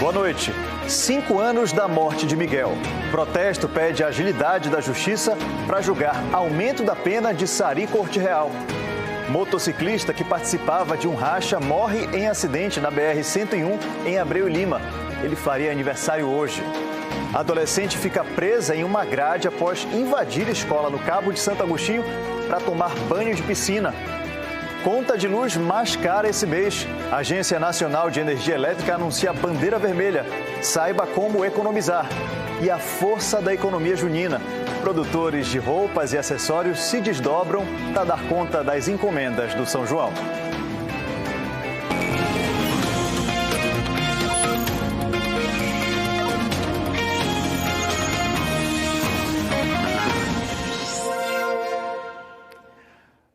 Boa noite. 5 anos da morte de Miguel. Protesto pede agilidade da justiça para julgar aumento da pena de Sari Corte Real. Motociclista que participava de um racha morre em acidente na BR-101 em Abreu e Lima. Ele faria aniversário hoje. Adolescente fica presa em uma grade após invadir a escola no Cabo de Santo Agostinho para tomar banho de piscina. Conta de luz mais cara esse mês. A Agência Nacional de Energia Elétrica anuncia bandeira vermelha. Saiba como economizar. E a força da economia junina. Produtores de roupas e acessórios se desdobram para dar conta das encomendas do São João.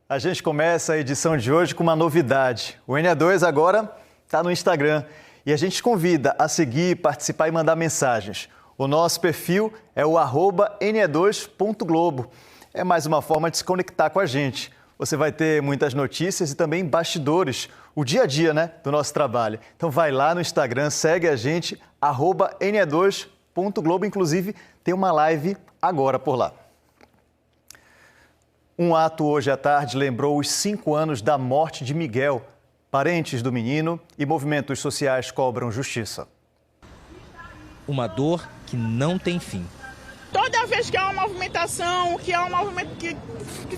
A gente começa a edição de hoje com uma novidade. O NE2 agora está no Instagram e a gente convida a seguir, participar e mandar mensagens. O nosso perfil é o @ne2.globo. É mais uma forma de se conectar com a gente. Você vai ter muitas notícias e também bastidores, o dia a dia, do nosso trabalho. Então vai lá no Instagram, segue a gente, @ne2.globo. Inclusive tem uma live agora por lá. Um ato hoje à tarde lembrou os 5 anos da morte de Miguel. Parentes do menino e movimentos sociais cobram justiça. Uma dor que não tem fim. Toda vez que há uma movimentação, que há um movimento que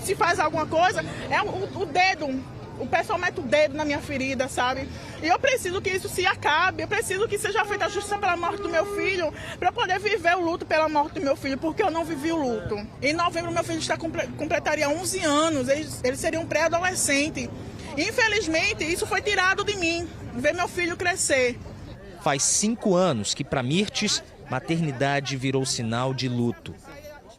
se faz alguma coisa, é o dedo. O pessoal mete o dedo na minha ferida, sabe? E eu preciso que isso se acabe, eu preciso que seja feita a justiça pela morte do meu filho, para poder viver o luto pela morte do meu filho, porque eu não vivi o luto. Em novembro, meu filho completaria 11 anos, ele seria um pré-adolescente. Infelizmente, isso foi tirado de mim, ver meu filho crescer. Faz 5 anos que, para Mirtes, maternidade virou sinal de luto.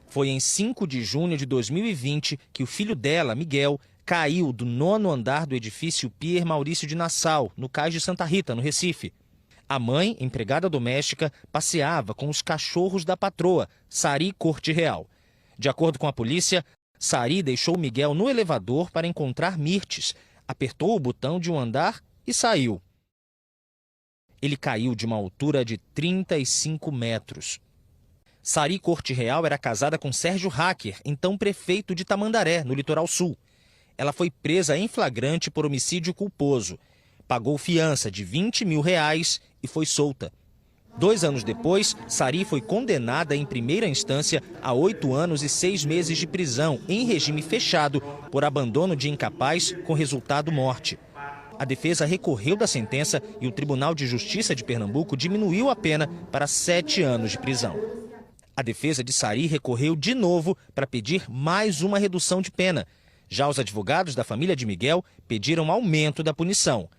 Foi em 5 de junho de 2020 que o filho dela, Miguel, caiu do 9º andar do edifício Pier Maurício de Nassau, no Cais de Santa Rita, no Recife. A mãe, empregada doméstica, passeava com os cachorros da patroa, Sari Corte Real. De acordo com a polícia, Sari deixou Miguel no elevador para encontrar Mirtes, apertou o botão de um andar e saiu. Ele caiu de uma altura de 35 metros. Sari Corte Real era casada com Sérgio Hacker, então prefeito de Tamandaré, no litoral sul. Ela foi presa em flagrante por homicídio culposo. Pagou fiança de R$20 mil e foi solta. 2 anos depois, Sari foi condenada em primeira instância a 8 anos e 6 meses de prisão em regime fechado por abandono de incapaz com resultado morte. A defesa recorreu da sentença e o Tribunal de Justiça de Pernambuco diminuiu a pena para 7 anos de prisão. A defesa de Sari recorreu de novo para pedir mais uma redução de pena. Já os advogados da família de Miguel pediram aumento da punição.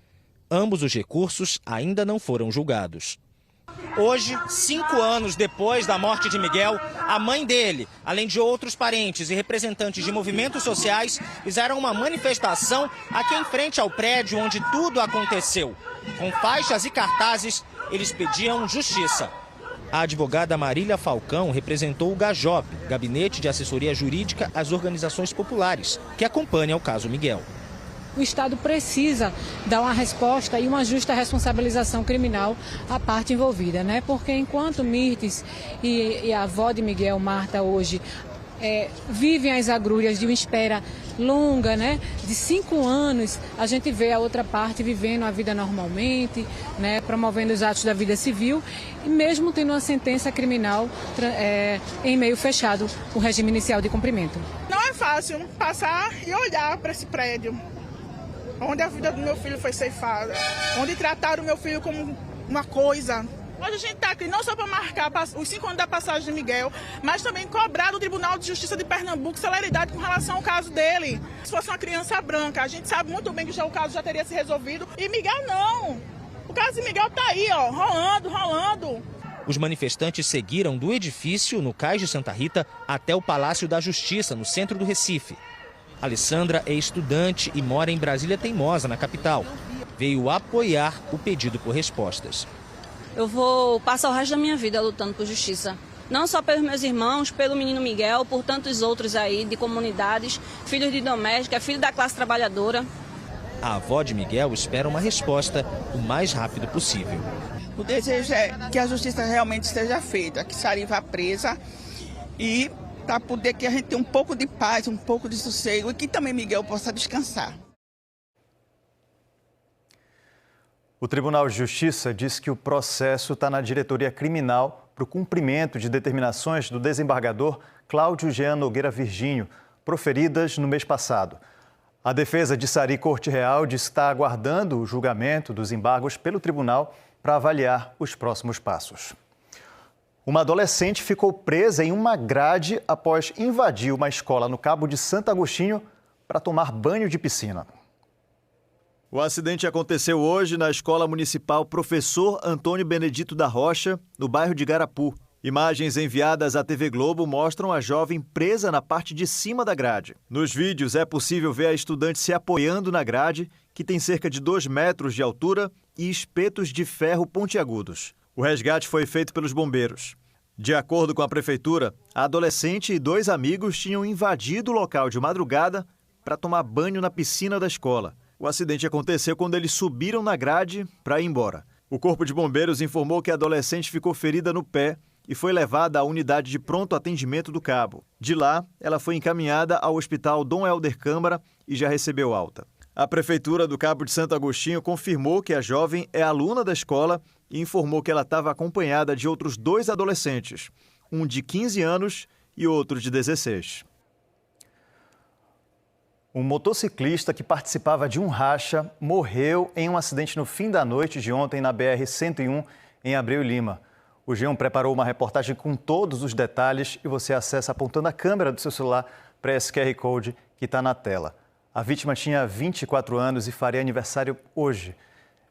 Ambos os recursos ainda não foram julgados. Hoje, 5 anos depois da morte de Miguel, a mãe dele, além de outros parentes e representantes de movimentos sociais, fizeram uma manifestação aqui em frente ao prédio onde tudo aconteceu. Com faixas e cartazes, eles pediam justiça. A advogada Marília Falcão representou o GAJOP, Gabinete de Assessoria Jurídica às Organizações Populares, que acompanha o caso Miguel. O Estado precisa dar uma resposta e uma justa responsabilização criminal à parte envolvida, Porque enquanto Mirtes e a avó de Miguel, Marta, hoje vivem as agrulhas de uma espera longa, de 5 anos, a gente vê a outra parte vivendo a vida normalmente, promovendo os atos da vida civil e mesmo tendo uma sentença criminal em meio fechado, o regime inicial de cumprimento. Não é fácil passar e olhar para esse prédio, onde a vida do meu filho foi ceifada, onde trataram o meu filho como uma coisa. Hoje a gente está aqui não só para marcar os 5 anos da passagem de Miguel, mas também cobrar do Tribunal de Justiça de Pernambuco celeridade com relação ao caso dele. Se fosse uma criança branca, a gente sabe muito bem que o caso já teria se resolvido. E Miguel não. O caso de Miguel está aí, rolando. Os manifestantes seguiram do edifício, no Cais de Santa Rita, até o Palácio da Justiça, no centro do Recife. Alessandra é estudante e mora em Brasília Teimosa, na capital. Veio apoiar o pedido por respostas. Eu vou passar o resto da minha vida lutando por justiça. Não só pelos meus irmãos, pelo menino Miguel, por tantos outros aí de comunidades, filhos de doméstica, filho da classe trabalhadora. A avó de Miguel espera uma resposta o mais rápido possível. O desejo é que a justiça realmente seja feita, que Sari vá presa e para poder que a gente tenha um pouco de paz, um pouco de sossego e que também Miguel possa descansar. O Tribunal de Justiça diz que o processo está na diretoria criminal para o cumprimento de determinações do desembargador Cláudio Jean Nogueira Virgínio, proferidas no mês passado. A defesa de Sari Corte Real diz que está aguardando o julgamento dos embargos pelo tribunal para avaliar os próximos passos. Uma adolescente ficou presa em uma grade após invadir uma escola no Cabo de Santo Agostinho para tomar banho de piscina. O acidente aconteceu hoje na Escola Municipal Professor Antônio Benedito da Rocha, no bairro de Garapu. Imagens enviadas à TV Globo mostram a jovem presa na parte de cima da grade. Nos vídeos é possível ver a estudante se apoiando na grade, que tem cerca de 2 metros de altura e espetos de ferro pontiagudos. O resgate foi feito pelos bombeiros. De acordo com a prefeitura, a adolescente e 2 amigos tinham invadido o local de madrugada para tomar banho na piscina da escola. O acidente aconteceu quando eles subiram na grade para ir embora. O Corpo de Bombeiros informou que a adolescente ficou ferida no pé e foi levada à unidade de pronto atendimento do Cabo. De lá, ela foi encaminhada ao Hospital Dom Helder Câmara e já recebeu alta. A Prefeitura do Cabo de Santo Agostinho confirmou que a jovem é aluna da escola e informou que ela estava acompanhada de outros 2 adolescentes, um de 15 anos e outro de 16. Um motociclista que participava de um racha morreu em um acidente no fim da noite de ontem na BR-101, em Abreu e Lima. O G1 preparou uma reportagem com todos os detalhes e você acessa apontando a câmera do seu celular para esse QR Code que está na tela. A vítima tinha 24 anos e faria aniversário hoje.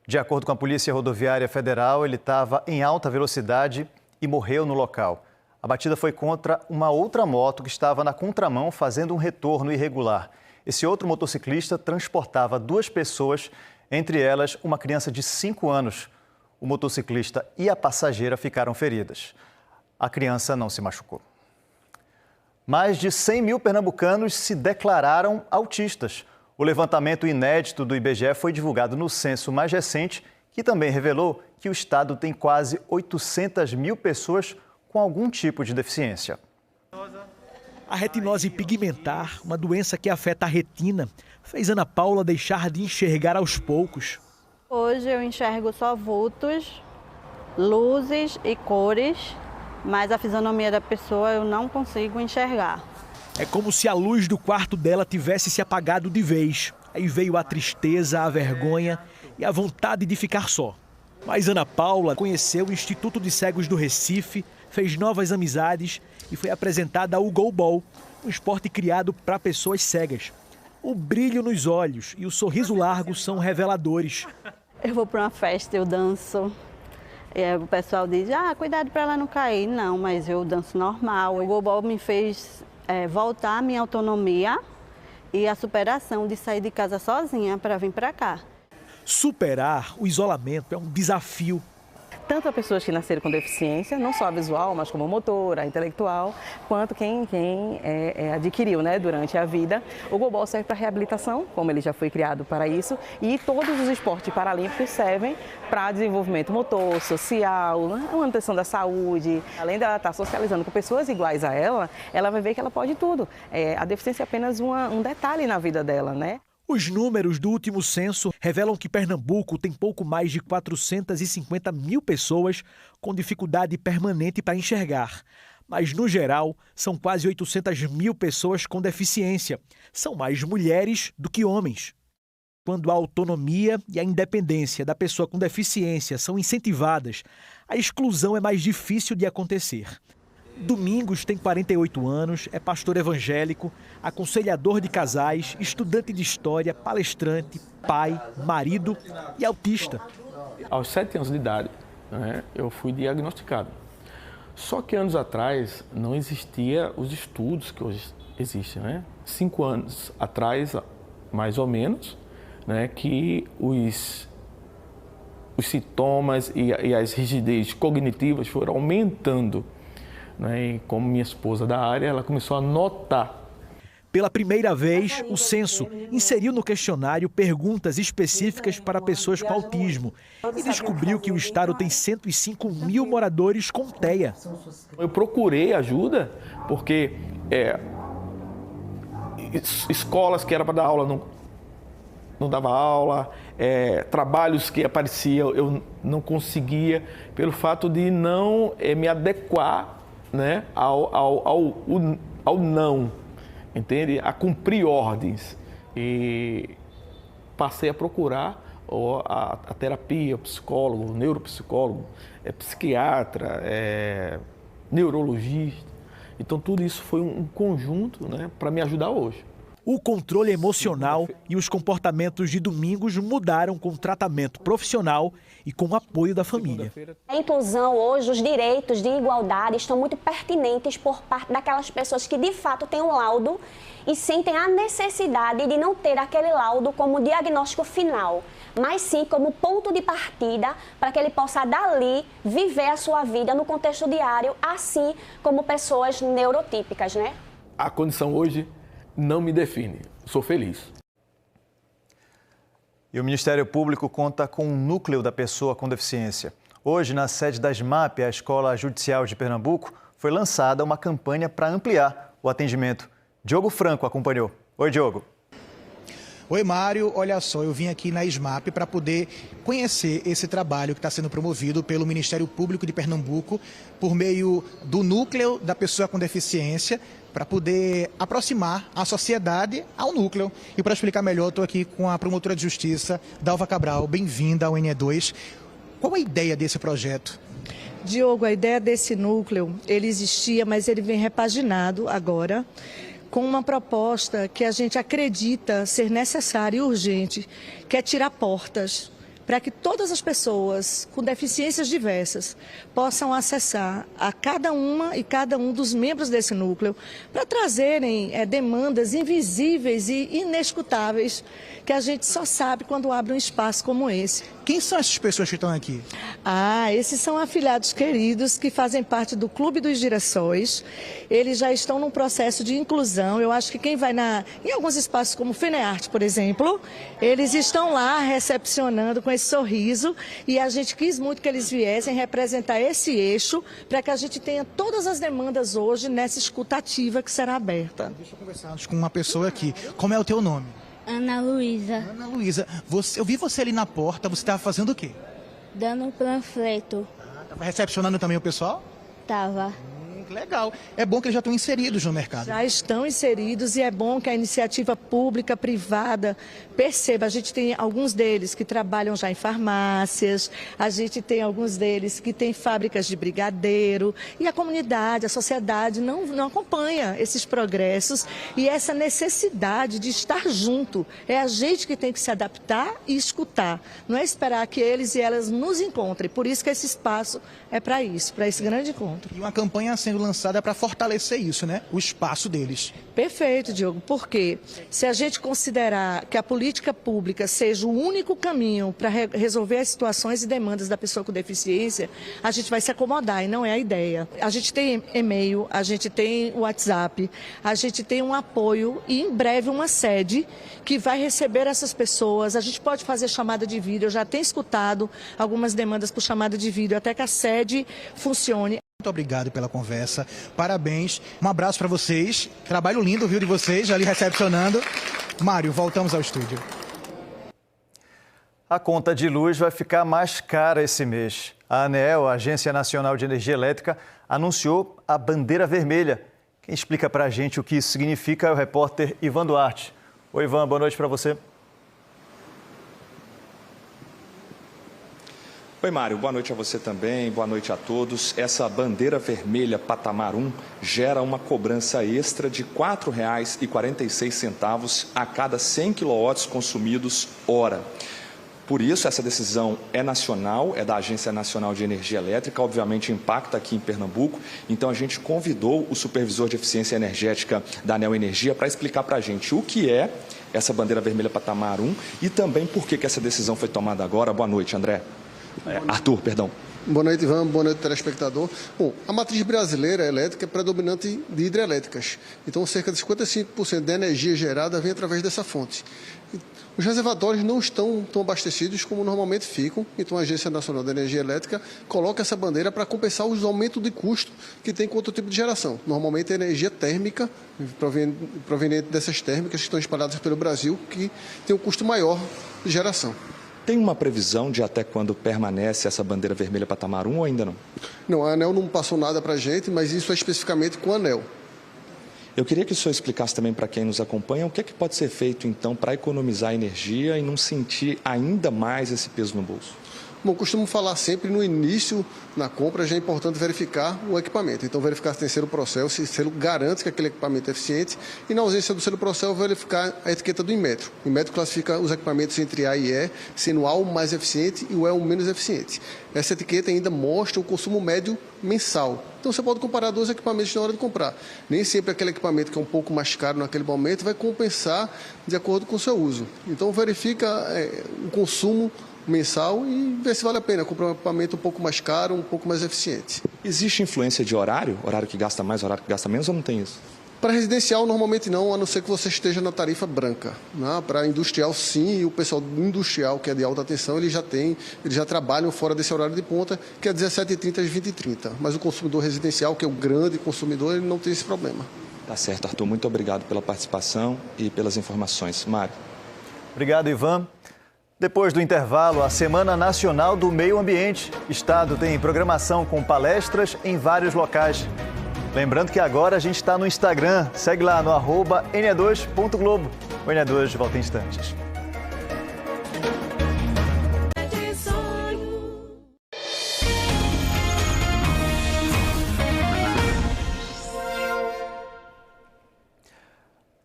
De acordo com a Polícia Rodoviária Federal, ele estava em alta velocidade e morreu no local. A batida foi contra uma outra moto que estava na contramão fazendo um retorno irregular. Esse outro motociclista transportava 2 pessoas, entre elas uma criança de 5 anos. O motociclista e a passageira ficaram feridas. A criança não se machucou. Mais de 100 mil pernambucanos se declararam autistas. O levantamento inédito do IBGE foi divulgado no censo mais recente, que também revelou que o estado tem quase 800 mil pessoas com algum tipo de deficiência. A retinose pigmentar, uma doença que afeta a retina, fez Ana Paula deixar de enxergar aos poucos. Hoje eu enxergo só vultos, luzes e cores, mas a fisionomia da pessoa eu não consigo enxergar. É como se a luz do quarto dela tivesse se apagado de vez. Aí veio a tristeza, a vergonha e a vontade de ficar só. Mas Ana Paula conheceu o Instituto de Cegos do Recife, fez novas amizades e foi apresentada ao goalball, um esporte criado para pessoas cegas. O brilho nos olhos e o sorriso largo são reveladores. Eu vou para uma festa, eu danço. O pessoal diz, cuidado para ela não cair. Não, mas eu danço normal. O goalball me fez voltar a minha autonomia e a superação de sair de casa sozinha para vir para cá. Superar o isolamento é um desafio. Tanto a pessoas que nasceram com deficiência, não só a visual, mas como a motora, a intelectual, quanto quem adquiriu durante a vida. O goalball serve para reabilitação, como ele já foi criado para isso, e todos os esportes paralímpicos servem para desenvolvimento motor, social, manutenção da saúde. Além dela estar socializando com pessoas iguais a ela vai ver que ela pode tudo. A deficiência é apenas um detalhe na vida dela, né? Os números do último censo revelam que Pernambuco tem pouco mais de 450 mil pessoas com dificuldade permanente para enxergar. Mas, no geral, são quase 800 mil pessoas com deficiência. São mais mulheres do que homens. Quando a autonomia e a independência da pessoa com deficiência são incentivadas, a exclusão é mais difícil de acontecer. Domingos tem 48 anos, é pastor evangélico, aconselhador de casais, estudante de história, palestrante, pai, marido e autista. Aos 7 anos de idade, eu fui diagnosticado. Só que anos atrás não existia os estudos que hoje existem. 5 anos atrás, mais ou menos, que os sintomas e as rigidez cognitivas foram aumentando. E como minha esposa da área, ela começou a notar. Pela primeira vez, o censo inseriu no questionário perguntas específicas para pessoas com autismo e descobriu que o estado tem 105 mil moradores com TEA. Eu procurei ajuda porque escolas que era para dar aula não dava aula, trabalhos que apareciam eu não conseguia pelo fato de não me adequar, né, ao não, entende? A cumprir ordens. E passei a procurar a terapia, o psicólogo, o neuropsicólogo, psiquiatra, neurologista. Então tudo isso foi um conjunto, né, para me ajudar hoje. O controle emocional e os comportamentos de Domingos mudaram com tratamento profissional e com o apoio da família. A inclusão hoje, os direitos de igualdade estão muito pertinentes por parte daquelas pessoas que de fato têm um laudo e sentem a necessidade de não ter aquele laudo como diagnóstico final, mas sim como ponto de partida para que ele possa dali viver a sua vida no contexto diário, assim como pessoas neurotípicas, né? A condição hoje não me define, sou feliz. E o Ministério Público conta com um núcleo da pessoa com deficiência. Hoje, na sede da SMAP, a Escola Judicial de Pernambuco, foi lançada uma campanha para ampliar o atendimento. Diogo Franco acompanhou. Oi, Diogo. Oi, Mário. Olha só, eu vim aqui na SMAP para poder conhecer esse trabalho que está sendo promovido pelo Ministério Público de Pernambuco por meio do núcleo da pessoa com deficiência, para poder aproximar a sociedade ao núcleo. E para explicar melhor, estou aqui com a promotora de justiça, Dalva Cabral. Bem-vinda ao NE2. Qual a ideia desse projeto? Diogo, a ideia desse núcleo, ele existia, mas ele vem repaginado agora, com uma proposta que a gente acredita ser necessária e urgente, que é tirar portas para que todas as pessoas com deficiências diversas possam acessar a cada uma e cada um dos membros desse núcleo para trazerem demandas invisíveis e inescutáveis que a gente só sabe quando abre um espaço como esse. Quem são essas pessoas que estão aqui? Esses são afiliados queridos que fazem parte do Clube dos Girassóis. Eles já estão num processo de inclusão. Eu acho que quem vai em alguns espaços como o FENEARTE, por exemplo, eles estão lá recepcionando com esse sorriso e a gente quis muito que eles viessem representar esse eixo para que a gente tenha todas as demandas hoje nessa escuta ativa que será aberta. Deixa eu conversar com uma pessoa aqui. Como é o teu nome? Ana Luísa. Ana Luísa, eu vi você ali na porta, você estava fazendo o quê? Dando um panfleto. Estava recepcionando também o pessoal? Tava. Legal. É bom que eles já estão inseridos no mercado. Já estão inseridos e é bom que a iniciativa pública, privada, perceba. A gente tem alguns deles que trabalham já em farmácias, a gente tem alguns deles que têm fábricas de brigadeiro e a comunidade, a sociedade não acompanha esses progressos e essa necessidade de estar junto. É a gente que tem que se adaptar e escutar. Não é esperar que eles e elas nos encontrem. Por isso que esse espaço é para isso, para esse grande encontro. E uma campanha sendo lançada para fortalecer isso, né? O espaço deles. Perfeito, Diogo, porque se a gente considerar que a política pública seja o único caminho para resolver as situações e demandas da pessoa com deficiência, a gente vai se acomodar e não é a ideia. A gente tem e-mail, a gente tem WhatsApp, a gente tem um apoio e em breve uma sede que vai receber essas pessoas. A gente pode fazer chamada de vídeo, eu já tenho escutado algumas demandas por chamada de vídeo até que a sede funcione. Muito obrigado pela conversa, parabéns, um abraço para vocês, trabalho lindo, viu, de vocês, ali recepcionando. Mário, voltamos ao estúdio. A conta de luz vai ficar mais cara esse mês. A ANEEL, a Agência Nacional de Energia Elétrica, anunciou a bandeira vermelha. Quem explica para a gente o que isso significa é o repórter Ivan Duarte. Oi, Ivan, boa noite para você. Oi, Mário, boa noite a você também, boa noite a todos. Essa bandeira vermelha patamar 1 gera uma cobrança extra de R$ 4,46 a cada 100 kW consumidos hora. Por isso, essa decisão é nacional, é da Agência Nacional de Energia Elétrica, obviamente impacta aqui em Pernambuco. Então, a gente convidou o supervisor de eficiência energética da ANEEL Energia para explicar para a gente o que é essa bandeira vermelha patamar 1 e também por que essa decisão foi tomada agora. Boa noite, André. Arthur, perdão. Boa noite, Ivan. Boa noite, telespectador. Bom, a matriz brasileira elétrica é predominante de hidrelétricas. Então, cerca de 55% da energia gerada vem através dessa fonte. Os reservatórios não estão tão abastecidos como normalmente ficam, então a Agência Nacional de Energia Elétrica coloca essa bandeira para compensar os aumentos de custo que tem com outro tipo de geração. Normalmente é energia térmica, proveniente dessas térmicas que estão espalhadas pelo Brasil, que tem um custo maior de geração. Tem uma previsão de até quando permanece essa bandeira vermelha patamar 1 ou ainda não? Não, a ANEEL não passou nada para a gente, mas isso é especificamente com a ANEEL. Eu queria que o senhor explicasse também para quem nos acompanha o que é que pode ser feito, então, para economizar energia e não sentir ainda mais esse peso no bolso. Bom, costumo falar sempre no início, na compra, já é importante verificar o equipamento. Então, verificar se tem selo Procel, se o selo garante que aquele equipamento é eficiente. E, na ausência do selo Procel, verificar a etiqueta do Inmetro. O Inmetro classifica os equipamentos entre A e E, sendo A o mais eficiente e o E o menos eficiente. Essa etiqueta ainda mostra o consumo médio mensal. Então, você pode comparar dois equipamentos na hora de comprar. Nem sempre aquele equipamento que é um pouco mais caro naquele momento vai compensar de acordo com o seu uso. Então, verifica o consumo mensal e ver se vale a pena comprar um equipamento um pouco mais caro, um pouco mais eficiente. Existe influência de horário? Horário que gasta mais, horário que gasta menos, ou não tem isso? Para residencial, normalmente não, a não ser que você esteja na tarifa branca. Para industrial, sim, e o pessoal industrial, que é de alta tensão, eles já trabalham fora desse horário de ponta, que é 17h30 às 20h30. Mas o consumidor residencial, que é o grande consumidor, ele não tem esse problema. Tá certo, Arthur. Muito obrigado pela participação e pelas informações. Mário. Obrigado, Ivan. Depois do intervalo, a Semana Nacional do Meio Ambiente. Estado tem programação com palestras em vários locais. Lembrando que agora a gente está no Instagram. Segue lá no @ne2.globo. O NE2 volta em instantes.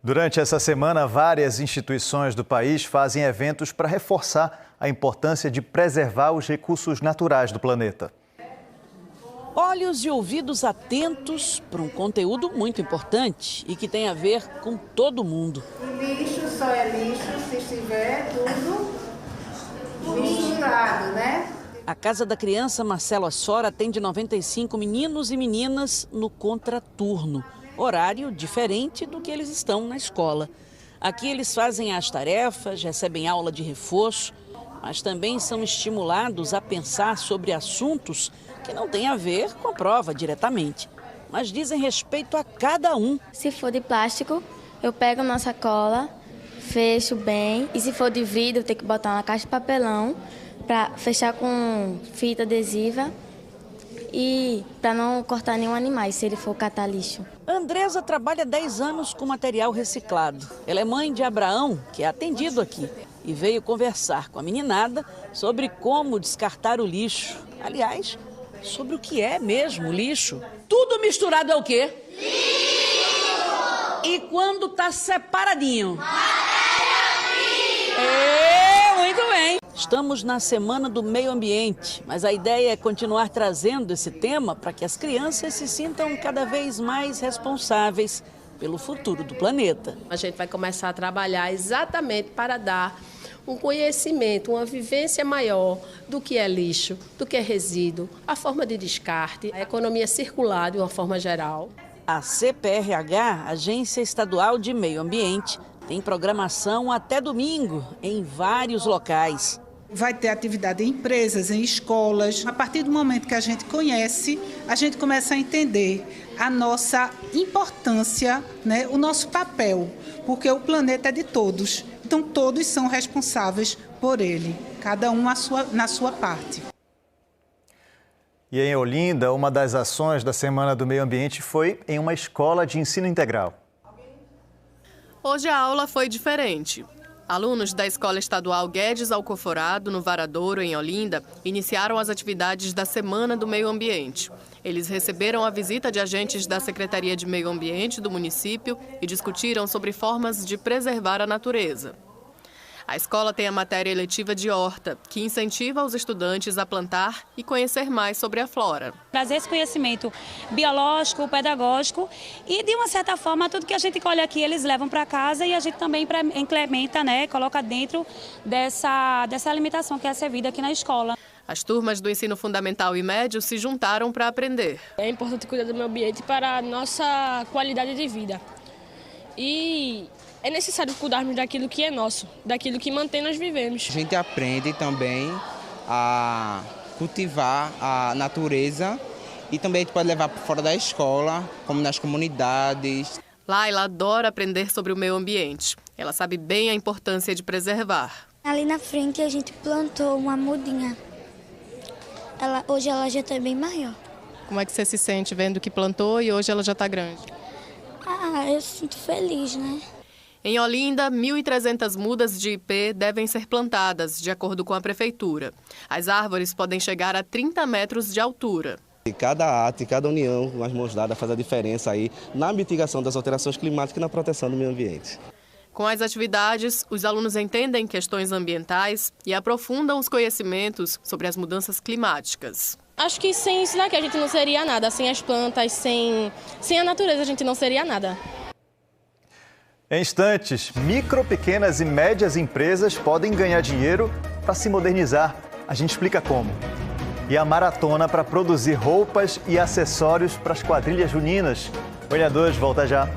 Durante essa semana, várias instituições do país fazem eventos para reforçar a importância de preservar os recursos naturais do planeta. Olhos e ouvidos atentos para um conteúdo muito importante e que tem a ver com todo mundo. O lixo só é lixo se estiver tudo misturado, né? A Casa da Criança Marcelo Assora atende 95 meninos e meninas no contraturno. Horário diferente do que eles estão na escola. Aqui eles fazem as tarefas, recebem aula de reforço, mas também são estimulados a pensar sobre assuntos que não têm a ver com a prova diretamente, mas dizem respeito a cada um. Se for de plástico, eu pego uma sacola, fecho bem, e se for de vidro, eu tenho que botar uma caixa de papelão para fechar com fita adesiva e para não cortar nenhum animal, se ele for catar lixo. Andresa trabalha 10 anos com material reciclado. Ela é mãe de Abraão, que é atendido aqui, e veio conversar com a meninada sobre como descartar o lixo. Aliás, sobre o que é mesmo lixo. Tudo misturado é o quê? Lixo! E quando tá separadinho? Muito bem! Estamos na Semana do Meio Ambiente, mas a ideia é continuar trazendo esse tema para que as crianças se sintam cada vez mais responsáveis pelo futuro do planeta. A gente vai começar a trabalhar exatamente para dar um conhecimento, uma vivência maior do que é lixo, do que é resíduo, a forma de descarte, a economia circular de uma forma geral. A CPRH, Agência Estadual de Meio Ambiente, tem programação até domingo em vários locais. Vai ter atividade em empresas, em escolas. A partir do momento que a gente conhece, a gente começa a entender a nossa importância, né, o nosso papel, porque o planeta é de todos. Então, todos são responsáveis por ele, cada um na sua parte. E em Olinda, uma das ações da Semana do Meio Ambiente foi em uma escola de ensino integral. Hoje a aula foi diferente. Alunos da Escola Estadual Guedes Alcoforado, no Varadouro, em Olinda, iniciaram as atividades da Semana do Meio Ambiente. Eles receberam a visita de agentes da Secretaria de Meio Ambiente do município e discutiram sobre formas de preservar a natureza. A escola tem a matéria eletiva de horta, que incentiva os estudantes a plantar e conhecer mais sobre a flora. Trazer esse conhecimento biológico, pedagógico e, de uma certa forma, tudo que a gente colhe aqui, eles levam para casa e a gente também implementa, né, coloca dentro dessa alimentação que é servida aqui na escola. As turmas do ensino fundamental e médio se juntaram para aprender. É importante cuidar do meio ambiente para a nossa qualidade de vida. E é necessário cuidarmos daquilo que é nosso, daquilo que mantém nós vivemos. A gente aprende também a cultivar a natureza e também a gente pode levar para fora da escola, como nas comunidades. Laila adora aprender sobre o meio ambiente. Ela sabe bem a importância de preservar. Ali na frente a gente plantou uma mudinha. Hoje ela já está bem maior. Como é que você se sente vendo que plantou e hoje ela já está grande? Eu sinto feliz, né? Em Olinda, 1.300 mudas de ipê devem ser plantadas, de acordo com a prefeitura. As árvores podem chegar a 30 metros de altura. Cada ato e cada união com as mãos dadas faz a diferença aí na mitigação das alterações climáticas e na proteção do meio ambiente. Com as atividades, os alunos entendem questões ambientais e aprofundam os conhecimentos sobre as mudanças climáticas. Acho que sem isso daqui a gente não seria nada, sem as plantas, sem a natureza a gente não seria nada. Em instantes, micro, pequenas e médias empresas podem ganhar dinheiro para se modernizar. A gente explica como. E a maratona para produzir roupas e acessórios para as quadrilhas juninas. O NE2 volta já.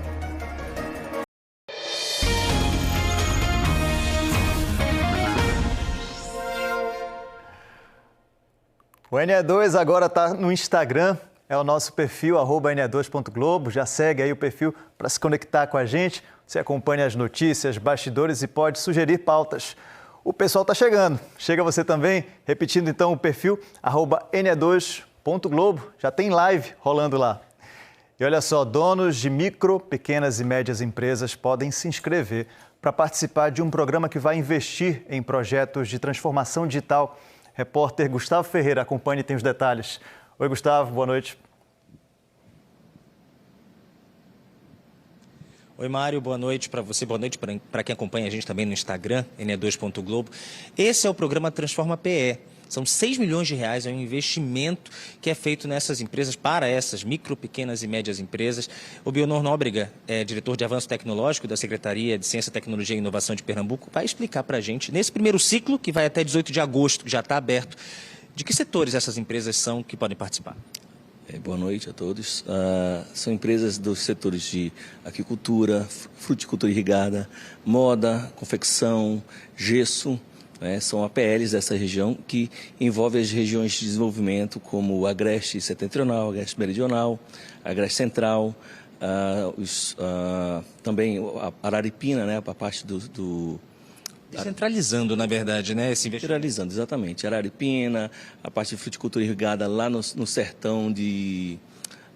O NE2 agora está no Instagram, é o nosso perfil, @ne2.globo. Já segue aí o perfil para se conectar com a gente. Você acompanha as notícias, bastidores e pode sugerir pautas. O pessoal está chegando. Chega você também, repetindo então o perfil, @ne2.globo. Já tem live rolando lá. E olha só, donos de micro, pequenas e médias empresas podem se inscrever para participar de um programa que vai investir em projetos de transformação digital. Repórter Gustavo Ferreira acompanha e tem os detalhes. Oi, Gustavo, boa noite. Oi, Mário, boa noite para você, boa noite para quem acompanha a gente também no Instagram, NE2.globo. Esse é o programa Transforma PE. São 6 milhões de reais, é um investimento que é feito nessas empresas, para essas micro, pequenas e médias empresas. O Bionor Nóbrega, diretor de avanço tecnológico da Secretaria de Ciência, Tecnologia e Inovação de Pernambuco, vai explicar para a gente, nesse primeiro ciclo, que vai até 18 de agosto, que já está aberto, de que setores essas empresas são que podem participar. Boa noite a todos. São empresas dos setores de aquicultura, fruticultura irrigada, moda, confecção, gesso. São APLs dessa região que envolve as regiões de desenvolvimento como o Agreste Setentrional, Agreste Meridional, Agreste Central, também a Araripina, a parte do Descentralizando, na verdade, né? Descentralizando, exatamente. Araripina, a parte de fruticultura irrigada lá no sertão de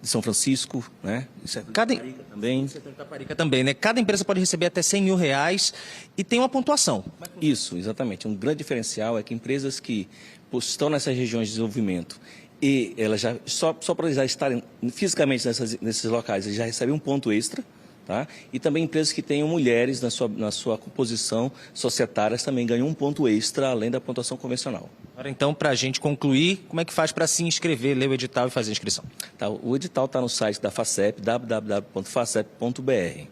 São Francisco, né? Taparica também, né? Cada empresa pode receber até 100 mil reais e tem uma pontuação. Isso, exatamente. Um grande diferencial é que empresas que estão nessas regiões de desenvolvimento e elas já só para eles já estarem fisicamente nesses locais, eles já recebem um ponto extra. Tá? E também empresas que tenham mulheres na sua composição societária também ganham um ponto extra, além da pontuação convencional. Agora, então, para a gente concluir, como é que faz para se inscrever, ler o edital e fazer a inscrição? Tá, o edital está no site da FACEP, www.facep.br.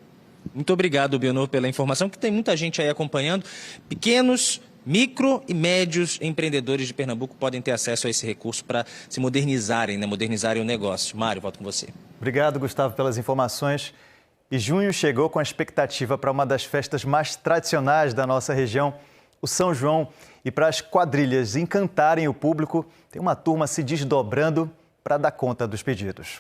Muito obrigado, Bionor, pela informação, que tem muita gente aí acompanhando. Pequenos, micro e médios empreendedores de Pernambuco podem ter acesso a esse recurso para se modernizarem, modernizarem o negócio. Mário, volto com você. Obrigado, Gustavo, pelas informações. E junho chegou com a expectativa para uma das festas mais tradicionais da nossa região, o São João. E para as quadrilhas encantarem o público, tem uma turma se desdobrando para dar conta dos pedidos.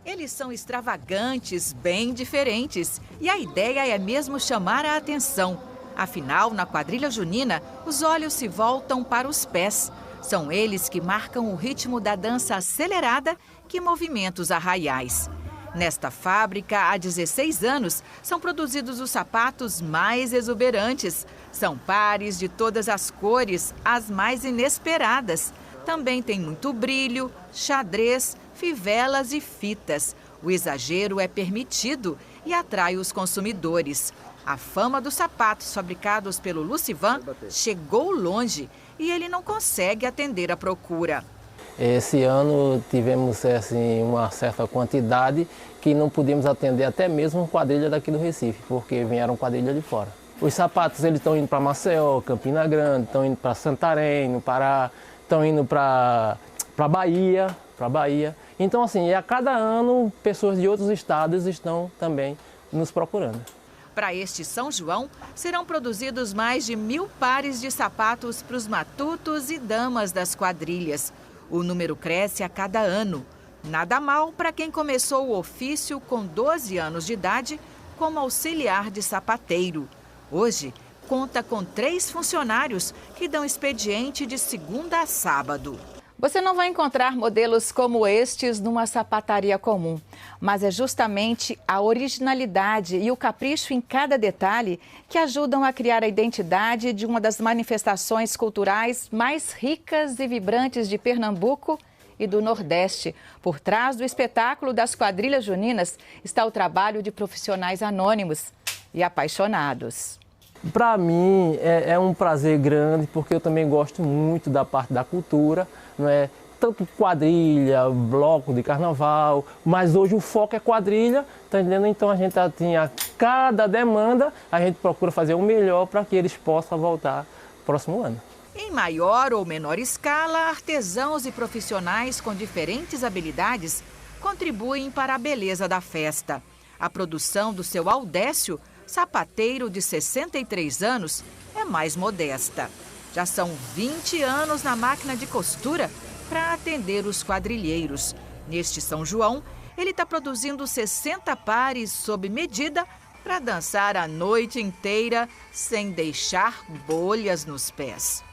Eles são extravagantes, bem diferentes. E a ideia é mesmo chamar a atenção. Afinal, na quadrilha junina, os olhos se voltam para os pés. São eles que marcam o ritmo da dança acelerada que movimenta os arraiais. Nesta fábrica, há 16 anos, são produzidos os sapatos mais exuberantes. São pares de todas as cores, as mais inesperadas. Também tem muito brilho, xadrez, fivelas e fitas. O exagero é permitido e atrai os consumidores. A fama dos sapatos fabricados pelo Lucivan chegou longe e ele não consegue atender a procura. Esse ano tivemos uma certa quantidade que não podíamos atender até mesmo quadrilha daqui do Recife, porque vieram quadrilha de fora. Os sapatos eles estão indo para Maceió, Campina Grande, estão indo para Santarém, no Pará, estão indo para Bahia. Então, assim, a cada ano, pessoas de outros estados estão também nos procurando. Para este São João, serão produzidos mais de 1.000 pares de sapatos para os matutos e damas das quadrilhas. O número cresce a cada ano. Nada mal para quem começou o ofício com 12 anos de idade como auxiliar de sapateiro. Hoje, conta com 3 funcionários que dão expediente de segunda a sábado. Você não vai encontrar modelos como estes numa sapataria comum, mas é justamente a originalidade e o capricho em cada detalhe que ajudam a criar a identidade de uma das manifestações culturais mais ricas e vibrantes de Pernambuco e do Nordeste. Por trás do espetáculo das quadrilhas juninas está o trabalho de profissionais anônimos e apaixonados. Para mim é um prazer grande, porque eu também gosto muito da parte da cultura, não é? Tanto quadrilha, bloco de carnaval, mas hoje o foco é quadrilha, tá entendendo? Então a gente tinha cada demanda, a gente procura fazer o melhor para que eles possam voltar próximo ano. Em maior ou menor escala, artesãos e profissionais com diferentes habilidades contribuem para a beleza da festa. A produção do seu Audécio, sapateiro de 63 anos, é mais modesta. Já são 20 anos na máquina de costura para atender os quadrilheiros. Neste São João, ele está produzindo 60 pares sob medida para dançar a noite inteira sem deixar bolhas nos pés.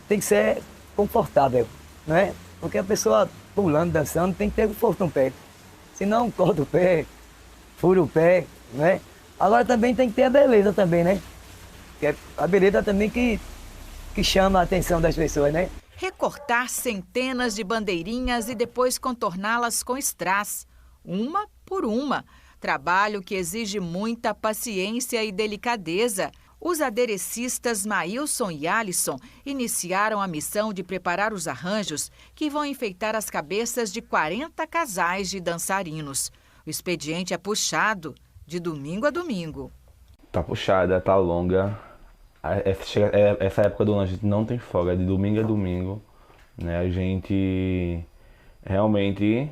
Tem que ser confortável, né? Porque a pessoa pulando, dançando, tem que ter conforto no pé. Senão, corta o pé, fura o pé, né? Agora também tem que ter a beleza também, né? Que é a beleza também que chama a atenção das pessoas, né? Recortar centenas de bandeirinhas e depois contorná-las com strass, uma por uma. Trabalho que exige muita paciência e delicadeza. Os aderecistas Maílson e Alisson iniciaram a missão de preparar os arranjos que vão enfeitar as cabeças de 40 casais de dançarinos. O expediente é puxado de domingo a domingo. Tá puxada, tá longa. Essa época do ano a gente não tem folga, de domingo a domingo, né? A gente realmente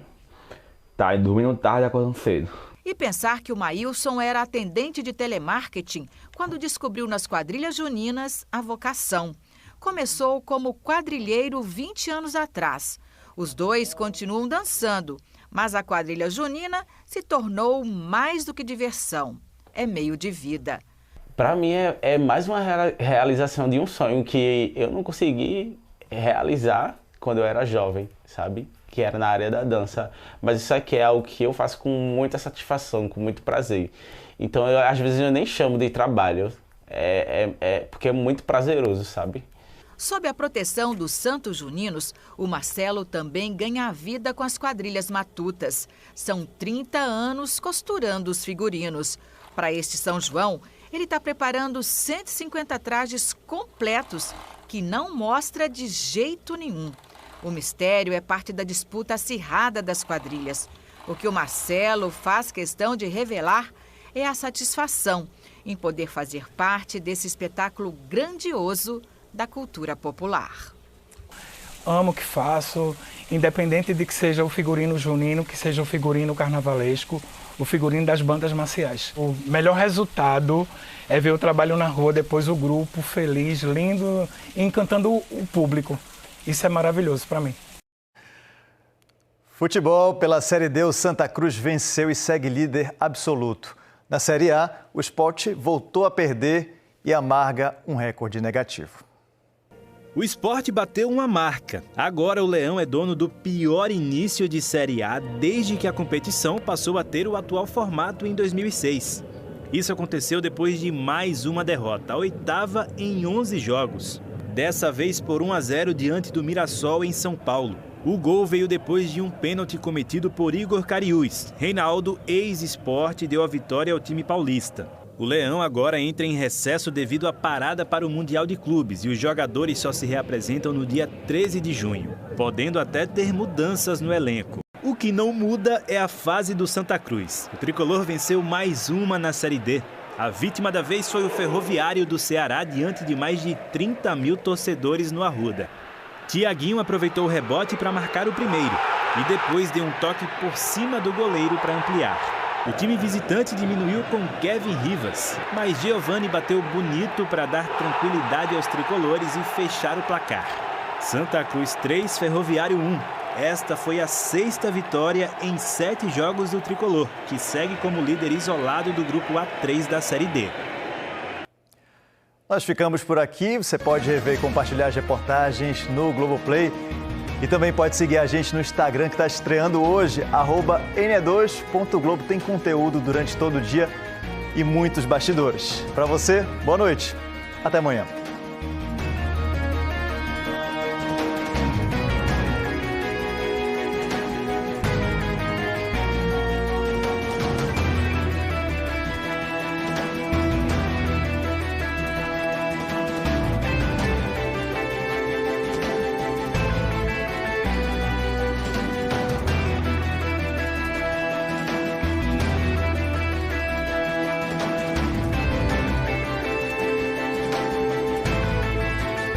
tá dormindo tarde e acordando cedo. E pensar que o Maílson era atendente de telemarketing quando descobriu nas quadrilhas juninas a vocação. Começou como quadrilheiro 20 anos atrás. Os dois continuam dançando, mas a quadrilha junina se tornou mais do que diversão. É meio de vida. Para mim é mais uma realização de um sonho que eu não consegui realizar quando eu era jovem, sabe? Que era na área da dança. Mas isso aqui é algo que eu faço com muita satisfação, com muito prazer. Então, às vezes, eu nem chamo de trabalho. Porque é muito prazeroso, sabe? Sob a proteção dos Santos Juninos, o Marcelo também ganha a vida com as quadrilhas matutas. São 30 anos costurando os figurinos. Para este São João, ele está preparando 150 trajes completos que não mostra de jeito nenhum. O mistério é parte da disputa acirrada das quadrilhas. O que o Marcelo faz questão de revelar é a satisfação em poder fazer parte desse espetáculo grandioso da cultura popular. Amo o que faço, independente de que seja o figurino junino, que seja o figurino carnavalesco, o figurino das bandas marciais. O melhor resultado é ver o trabalho na rua, depois o grupo feliz, lindo, encantando o público. Isso é maravilhoso para mim. Futebol, pela Série D, o Santa Cruz venceu e segue líder absoluto. Na Série A, o Sport voltou a perder e amarga um recorde negativo. O Sport bateu uma marca. Agora o Leão é dono do pior início de Série A desde que a competição passou a ter o atual formato em 2006. Isso aconteceu depois de mais uma derrota, a 8ª em 11 jogos. Dessa vez por 1-0 diante do Mirassol em São Paulo. O gol veio depois de um pênalti cometido por Igor Cariús. Reinaldo, ex-Sport, deu a vitória ao time paulista. O Leão agora entra em recesso devido à parada para o Mundial de Clubes e os jogadores só se reapresentam no dia 13 de junho, podendo até ter mudanças no elenco. O que não muda é a fase do Santa Cruz. O tricolor venceu mais uma na Série D. A vítima da vez foi o Ferroviário do Ceará diante de mais de 30 mil torcedores no Arruda. Tiaguinho aproveitou o rebote para marcar o primeiro e depois deu um toque por cima do goleiro para ampliar. O time visitante diminuiu com Kevin Rivas, mas Giovani bateu bonito para dar tranquilidade aos tricolores e fechar o placar. Santa Cruz 3, Ferroviário 1. Esta foi a 6ª vitória em 7 jogos do tricolor, que segue como líder isolado do grupo A3 da Série D. Nós ficamos por aqui. Você pode rever e compartilhar as reportagens no Globoplay. E também pode seguir a gente no Instagram, que está estreando hoje, @ne2.globo. Tem conteúdo durante todo o dia e muitos bastidores. Para você, boa noite. Até amanhã.